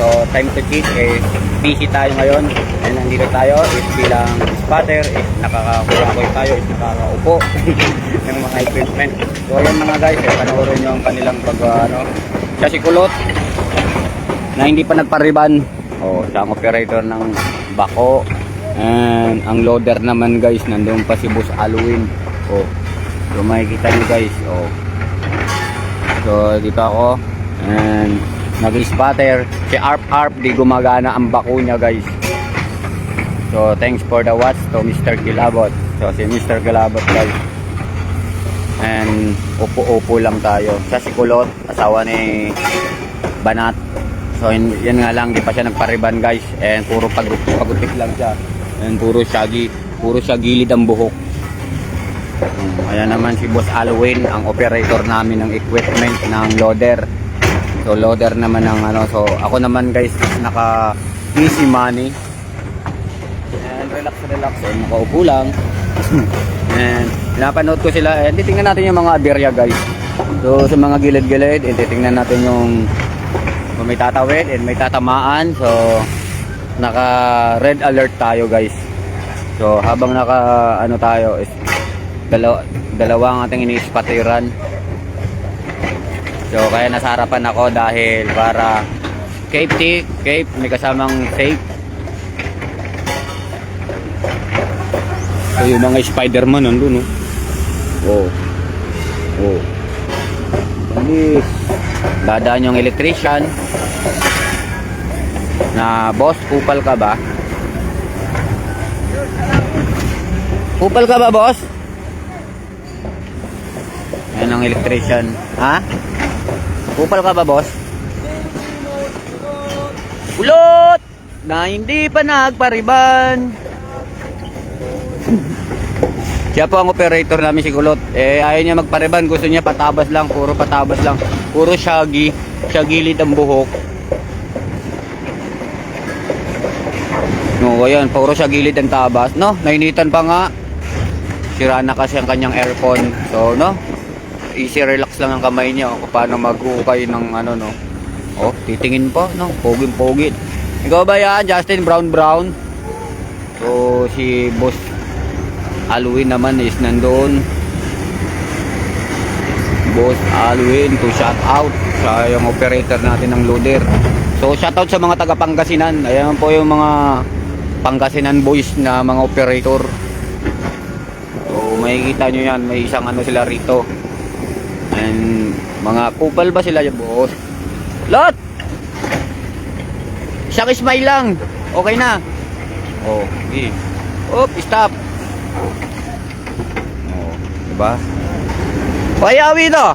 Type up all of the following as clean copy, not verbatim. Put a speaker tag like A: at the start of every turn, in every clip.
A: So time to cheat, busy tayo ngayon. And nandito tayo is bilang spotter, is nakakakuha tayo, is nakakaupo ng mga equipment. So ayan mga guys, panoorin nyo ang kanilang siya si Kulot na hindi pa nagpariban. Siya ang operator ng bako. And ang loader naman guys, nandun pa si Boss Alwin. So makikita nyo guys. So dito ako. And nag-spotter. Si Arp di gumagana ang bako niya guys. So thanks for the watch to Mr. Kilabot. So si Mr. Kilabot guys. And upo-upo lang tayo. Siya si Kulot, asawa ni Banat. So yan nga lang, di pa siya nagpariban guys. And puro pagutik lang siya. And puro siya gilid ang buhok. Ayan naman si Boss Alwin, ang operator namin ng equipment ng loader. So loader naman ng so ako naman guys naka easy money. And relax, and makaupo lang. And pinapanood ko sila, and titingnan natin yung mga aberya guys. So sa mga gilid-gilid, and titingnan natin yung kung may tatawid and may tatamaan. So naka red alert tayo guys. So habang naka tayo is dalawang ating ini-spotteran. So kaya nasa harapan ako dahil para safety, may kasamang safe. So yung mga Spider-Man nandun Bilis. Dadaan yung electrician na, boss, kupal ka ba? Kupal ka ba, boss? Ayan ang electrician. Ha? Kupal ka ba, boss? Kulot! Na hindi pa nagpariban. Siya po ang operator namin si Kulot. Ayaw niya magpariban. Gusto niya patabas lang. Puro patabas lang. Puro shaggy. Siya gilid ang buhok. Ayan. Puro siya gilid ang tabas. Nainitan pa nga. Sira na kasi ang kanyang aircon. So, easy relax lang ang kamay niya. Kung paano mag-ukay ng titingin pa. Poging-pogi. Ikaw ba yan? Justin Brown? So, si Boss Alwin naman is nandoon. Boss Alwin, to shout out. Siya yung operator natin ng loader. So shout out sa mga taga Pangasinan. Ayan po yung mga Pangasinan boys na mga operator. So makikita nyo yan, may isang sila rito. And mga kupal ba sila yung boss? Lot! Isang smile lang. Okay na. Okay. Stop. Diba? Payawi to.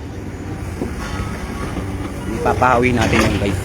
A: Ipapahawi natin yung guys.